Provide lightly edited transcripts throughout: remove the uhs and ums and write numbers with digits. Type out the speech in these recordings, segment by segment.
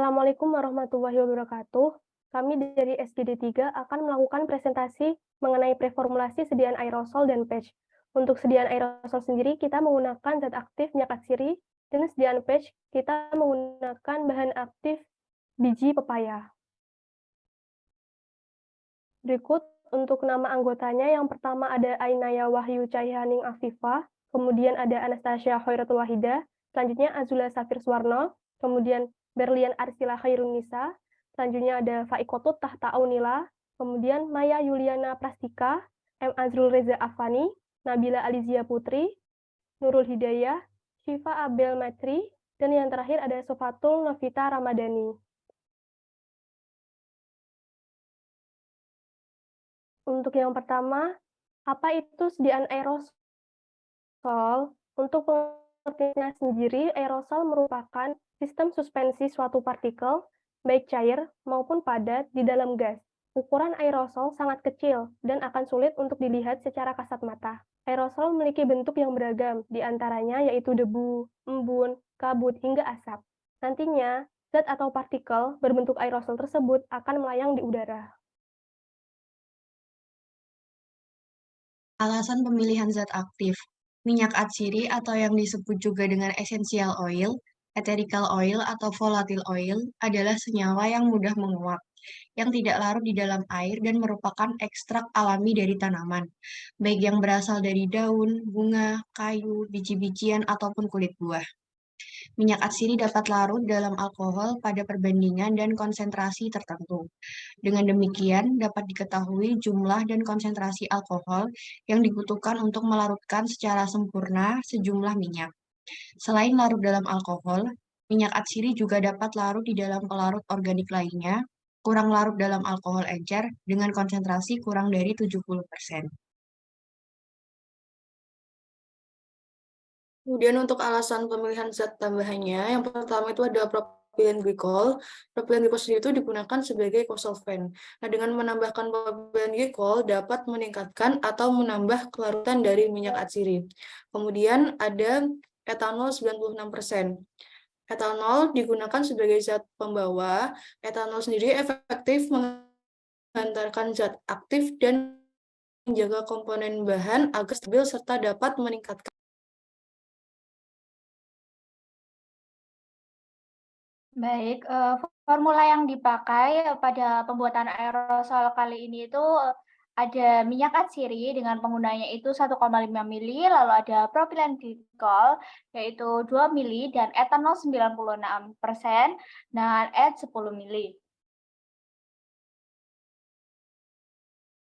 Assalamualaikum warahmatullahi wabarakatuh. Kami dari SGD 3 akan melakukan presentasi mengenai preformulasi sediaan aerosol dan patch. Untuk sediaan aerosol sendiri, kita menggunakan zat aktif minyak atsiri, dan sediaan patch kita menggunakan bahan aktif biji pepaya. Berikut untuk nama anggotanya, yang pertama ada Ainaya Wahyu Cahyaning Afifah, kemudian ada Anastasia Khairatul Wahida, selanjutnya Azula Safir Suwarno, kemudian Berlian Arsila Khairunisa, selanjutnya ada Faikotut Tahta Aunila, kemudian Maya Yuliana Prastika, M. Azrul Reza Afani, Nabila Alizia Putri, Nurul Hidayah, Syifa Abel Matri, dan yang terakhir ada Sofatul Novita Ramadhani. Untuk yang pertama, apa itu sediaan aerosol? Untuk pengertiannya sendiri, aerosol merupakan sistem suspensi suatu partikel, baik cair maupun padat, di dalam gas. Ukuran aerosol sangat kecil dan akan sulit untuk dilihat secara kasat mata. Aerosol memiliki bentuk yang beragam, di antaranya yaitu debu, embun, kabut, hingga asap. Nantinya, zat atau partikel berbentuk aerosol tersebut akan melayang di udara. Alasan pemilihan zat aktif. Minyak atsiri atau yang disebut juga dengan essential oil, etherical oil atau volatile oil adalah senyawa yang mudah menguap, yang tidak larut di dalam air dan merupakan ekstrak alami dari tanaman, baik yang berasal dari daun, bunga, kayu, biji-bijian, ataupun kulit buah. Minyak atsiri dapat larut dalam alkohol pada perbandingan dan konsentrasi tertentu. Dengan demikian, dapat diketahui jumlah dan konsentrasi alkohol yang dibutuhkan untuk melarutkan secara sempurna sejumlah minyak. Selain larut dalam alkohol, minyak atsiri juga dapat larut di dalam pelarut organik lainnya, kurang larut dalam alkohol encer dengan konsentrasi kurang dari 70%. Kemudian untuk alasan pemilihan zat tambahannya, yang pertama itu ada propylen glikol. Propylen glikol sendiri itu digunakan sebagai kosolvent. Nah, dengan menambahkan propylen glikol dapat meningkatkan atau menambah kelarutan dari minyak atsiri. Kemudian ada etanol 96%. Etanol digunakan sebagai zat pembawa. Etanol sendiri efektif mengantarkan zat aktif dan menjaga komponen bahan agar stabil serta dapat meningkatkan. Baik, formula yang dipakai pada pembuatan aerosol kali ini itu ada minyak atsiri dengan penggunanya itu 1,5 mili, lalu ada propilen glikol yaitu 2 mili, dan etanol 96% dengan add 10 mili.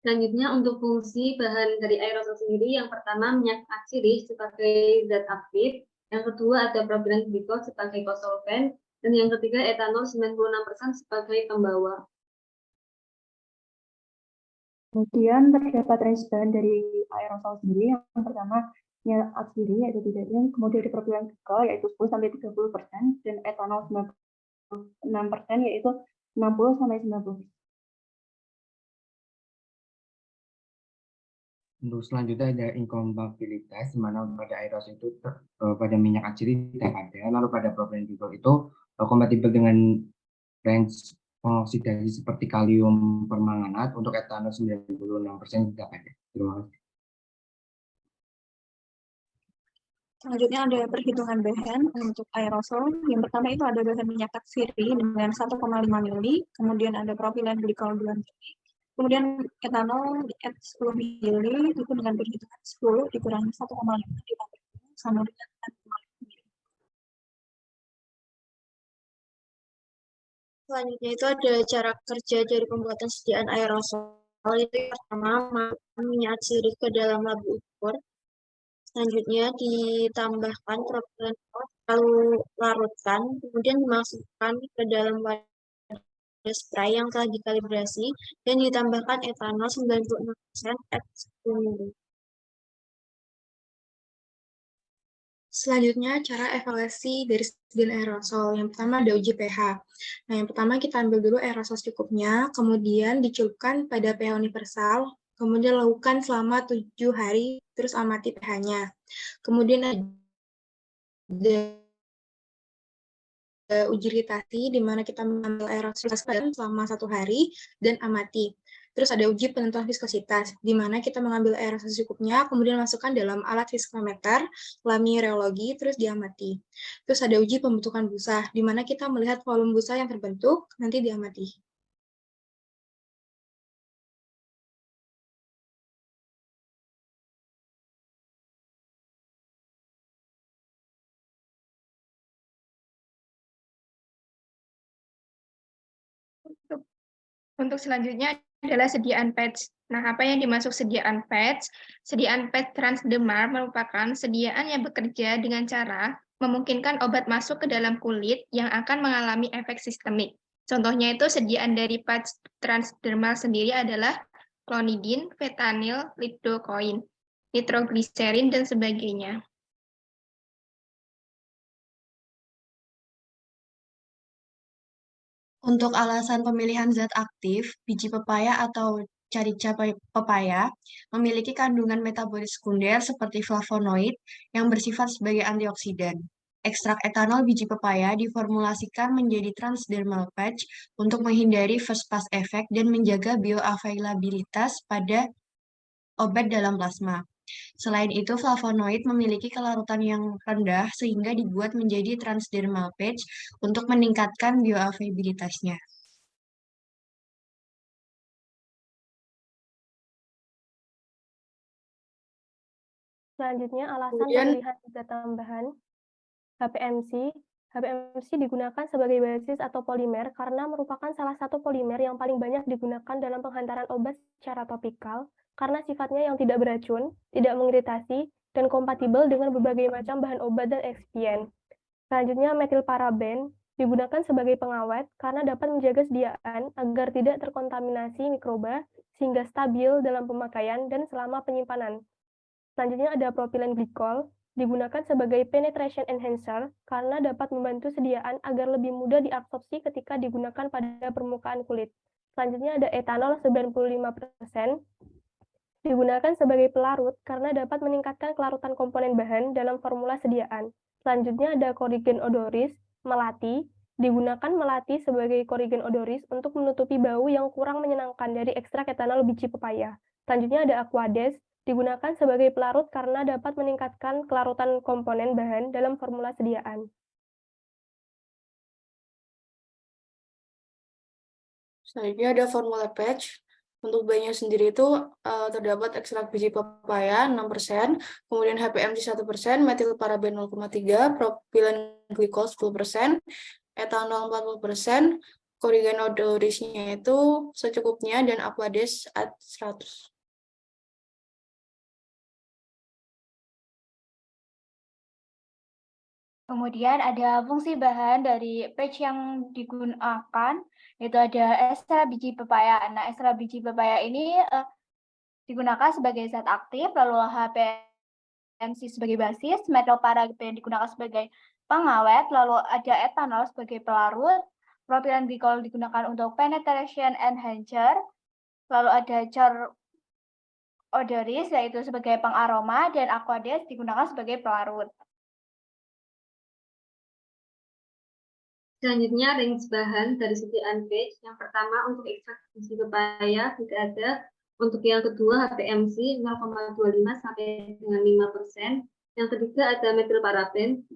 Selanjutnya untuk fungsi bahan dari aerosol sendiri, yang pertama minyak atsiri sebagai zat aktif, yang kedua ada propilen glikol sebagai kosolvent, dan yang ketiga etanol 96% sebagai pembawa. Kemudian terdapat range bahan dari aerosol sendiri. Yang pertama minyak atsiri yaitu 3 kemudian ada propilen glikol yaitu 10-30%, dan etanol 96% yaitu 60-90%. Untuk selanjutnya ada inkompatibilitas, di mana pada aerosol itu pada minyak atsiri tidak ada, lalu pada propilen glikol itu kompatibel dengan range pengoksidasi seperti kalium permanganat. Untuk etanol 96% tidak ada. Terima kasih. Selanjutnya ada perhitungan bahan untuk aerosol. Yang pertama itu ada bahan minyak atsiri dengan 1,5 mili, kemudian ada propilen glikol 2 mili, kemudian etanol di 10 mili, itu dengan perhitungan 10 dikurangi 1,5 ditambah sama dengan 6,5 mili. Selanjutnya itu ada cara kerja dari pembuatan sediaan aerosol. Itu yang pertama, masukkan minyak atsiri ke dalam labu ukur. Selanjutnya ditambahkan propilen lalu larutkan, kemudian dimasukkan ke dalam wadah spray yang telah dikalibrasi dan ditambahkan etanol 96% at 10 ml. Selanjutnya cara evaluasi dari sediaan aerosol. Yang pertama ada uji pH. Nah, yang pertama kita ambil dulu aerosol secukupnya, kemudian dicelupkan pada pH universal, kemudian lakukan selama 7 hari, terus amati pH-nya. Kemudian ada uji ritasi, di mana kita mengambil aerosol selama 1 hari dan amati. Terus ada uji penentuan viskositas, di mana kita mengambil aerosol secukupnya, kemudian masukkan dalam alat viskometer, lamireologi, terus diamati. Terus ada uji pembentukan busa, di mana kita melihat volume busa yang terbentuk, nanti diamati. Untuk selanjutnya adalah sediaan patch. Nah, apa yang dimaksud sediaan patch? Sediaan patch transdermal merupakan sediaan yang bekerja dengan cara memungkinkan obat masuk ke dalam kulit yang akan mengalami efek sistemik. Contohnya itu sediaan dari patch transdermal sendiri adalah klonidin, fentanyl, lidocaine, nitrogliserin, dan sebagainya. Untuk alasan pemilihan zat aktif, biji pepaya atau carica pepaya memiliki kandungan metabolit sekunder seperti flavonoid yang bersifat sebagai antioksidan. Ekstrak etanol biji pepaya diformulasikan menjadi transdermal patch untuk menghindari first pass effect dan menjaga bioavailabilitas pada obat dalam plasma. Selain itu, flavonoid memiliki kelarutan yang rendah sehingga dibuat menjadi transdermal patch untuk meningkatkan bioavailabilitasnya. Selanjutnya, alasan Kemudian- pemilihan zat tambahan HPMC. HPMC digunakan sebagai basis atau polimer karena merupakan salah satu polimer yang paling banyak digunakan dalam penghantaran obat secara topikal karena sifatnya yang tidak beracun, tidak mengiritasi, dan kompatibel dengan berbagai macam bahan obat dan eksipien. Selanjutnya, metilparaben digunakan sebagai pengawet karena dapat menjaga sediaan agar tidak terkontaminasi mikroba sehingga stabil dalam pemakaian dan selama penyimpanan. Selanjutnya ada propilen glikol, digunakan sebagai penetration enhancer karena dapat membantu sediaan agar lebih mudah diabsorpsi ketika digunakan pada permukaan kulit. Selanjutnya ada etanol 95%, digunakan sebagai pelarut karena dapat meningkatkan kelarutan komponen bahan dalam formula sediaan. Selanjutnya ada korigen odoris, melati, digunakan melati sebagai korigen odoris untuk menutupi bau yang kurang menyenangkan dari ekstrak etanol biji pepaya. Selanjutnya ada aquades, digunakan sebagai pelarut karena dapat meningkatkan kelarutan komponen bahan dalam formula sediaan. Selanjutnya ada formula patch. Untuk bahannya sendiri itu terdapat ekstrak biji pepaya 6%, kemudian HPMC 1%, metilparaben 0,3%, propilen glikol 10%, etanol 40%, korigen odorisnya itu secukupnya, dan aquades 100. Kemudian ada fungsi bahan dari patch yang digunakan, yaitu ada ekstra biji pepaya. Nah, ekstra biji pepaya ini digunakan sebagai zat aktif, lalu HPMC sebagai basis, metilparaben digunakan sebagai pengawet, lalu ada etanol sebagai pelarut, propilen glikol digunakan untuk penetration enhancer, lalu ada cor odoris yaitu sebagai pengaroma, dan aquades digunakan sebagai pelarut. Selanjutnya, range bahan dari sediaan batch. Yang pertama, untuk ekstrak biji pepaya tidak ada. Untuk yang kedua, HPMC 0,25 sampai dengan 5%. Yang ketiga ada metilparaben 0,02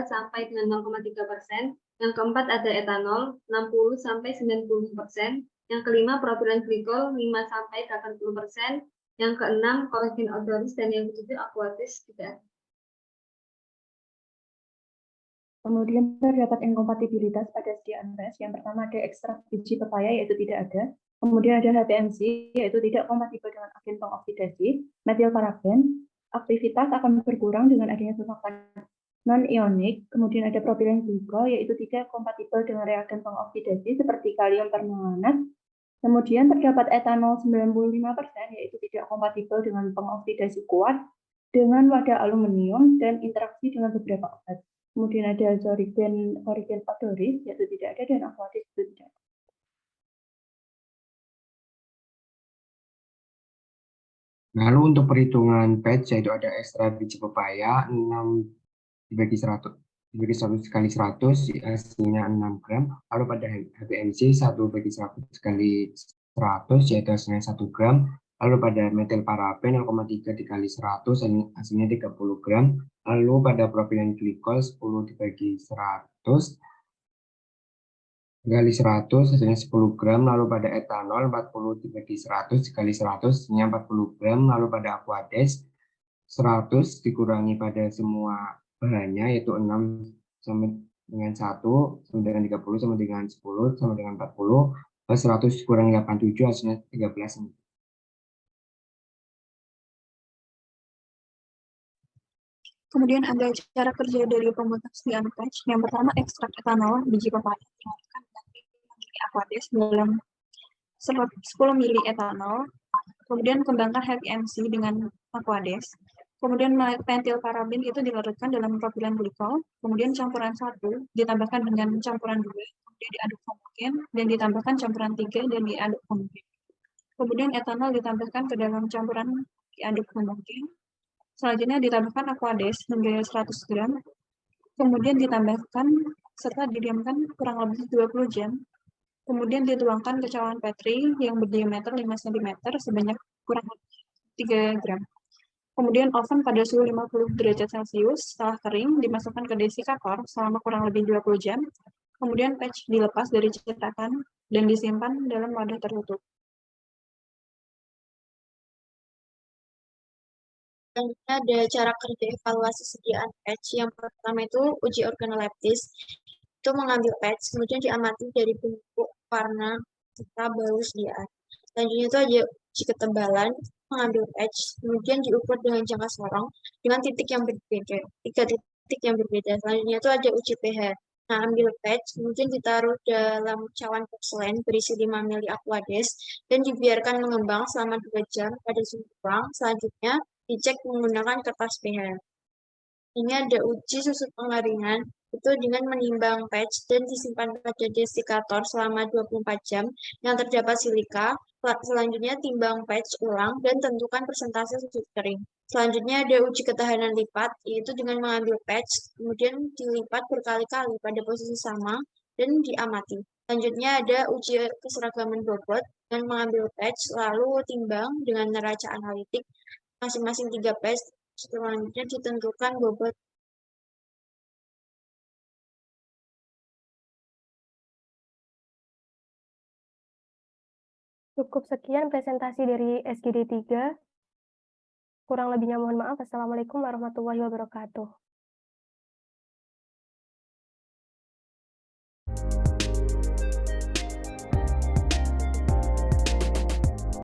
sampai dengan 0,3%. Yang keempat ada etanol 60 sampai 90%. Yang kelima, propilen glikol 5 sampai 80%. Yang keenam, korigen odoris, dan yang ketujuh, aquades tidak ada. Kemudian terdapat inkompatibilitas pada sediaan batch. Yang pertama ada ekstrak biji pepaya yaitu tidak ada. Kemudian ada HPMC yaitu tidak kompatibel dengan agen pengoksidasi. Metilparaben, aktivitas akan berkurang dengan adanya surfaktan non-ionik. Kemudian ada propilen glikol yaitu tidak kompatibel dengan reagen pengoksidasi seperti kalium permanganat. Kemudian terdapat etanol 95% yaitu tidak kompatibel dengan pengoksidasi kuat dengan wadah aluminium dan interaksi dengan beberapa obat. Kemudian ada korigen odoris, yaitu tidak ada, dan aquades itu tidak ada. Lalu untuk perhitungan patch, yaitu ada ekstra biji pepaya 6 dibagi 100, dibagi 100 kali 100 hasilnya 6 gram. Lalu pada HBMC 1/100 kali 100 yaitu hasilnya 1 gram. Lalu pada metil paraben 0,3 dikali 100 hasilnya 30 gram. Lalu pada propilen glikol 10 dibagi 100 dikali 100 hasilnya 10 gram. Lalu pada etanol 40 dibagi 100 dikali 100 hasilnya 40 gram. Lalu pada aquades 100 dikurangi pada semua bahannya yaitu 6 sama dengan 1 sama dengan 30 sama dengan 10 sama dengan 40. 100 dikurangi 87 hasilnya 13. Kemudian ada cara kerja dari pembuatan sediaan patch. Yang pertama, ekstrak etanol biji pepaya dicairkan dengan aquades dalam 10 ml etanol. Kemudian kembangkan HPMC dengan aquades. Kemudian metil paraben itu dilarutkan dalam propilen glikol. Kemudian campuran 1 ditambahkan dengan campuran 2, kemudian diaduk homogen, dan ditambahkan campuran 3 dan diaduk homogen. Kemudian etanol ditambahkan ke dalam campuran diaduk homogen. Selanjutnya ditambahkan aquades hingga 100 gram. Kemudian ditambahkan serta didiamkan kurang lebih 20 jam. Kemudian dituangkan ke cawan Petri yang berdiameter 5 cm sebanyak kurang lebih 3 gram. Kemudian oven pada suhu 50 derajat Celcius. Setelah kering, dimasukkan ke desikator selama kurang lebih 20 jam. Kemudian patch dilepas dari cetakan dan disimpan dalam wadah tertutup. Ada cara kerja evaluasi sediaan patch. Yang pertama itu uji organoleptis. Itu mengambil patch, kemudian diamati dari bentuk, warna, serta bau sediaan. Selanjutnya itu ada uji ketebalan, mengambil patch, kemudian diukur dengan jangka sorong dengan titik yang berbeda, 3 titik yang berbeda. Selanjutnya itu ada uji pH. Nah, ambil patch, kemudian ditaruh dalam cawan porselen berisi 5 ml aquades dan dibiarkan mengembang selama 2 jam pada suhu ruang. Selanjutnya dicek menggunakan kertas pH. Ini ada uji susut pengaringan, itu dengan menimbang patch dan disimpan pada desikator selama 24 jam yang terdapat silika. Selanjutnya timbang patch ulang dan tentukan persentase susut kering. Selanjutnya ada uji ketahanan lipat, yaitu dengan mengambil patch, kemudian dilipat berkali-kali pada posisi sama dan diamati. Selanjutnya ada uji keseragaman bobot dengan mengambil patch, lalu timbang dengan neraca analitik masing-masing 3 patch. Selanjutnya ditentukan bobot. Cukup sekian presentasi dari SGD 3. Kurang lebihnya mohon maaf. Assalamualaikum warahmatullahi wabarakatuh.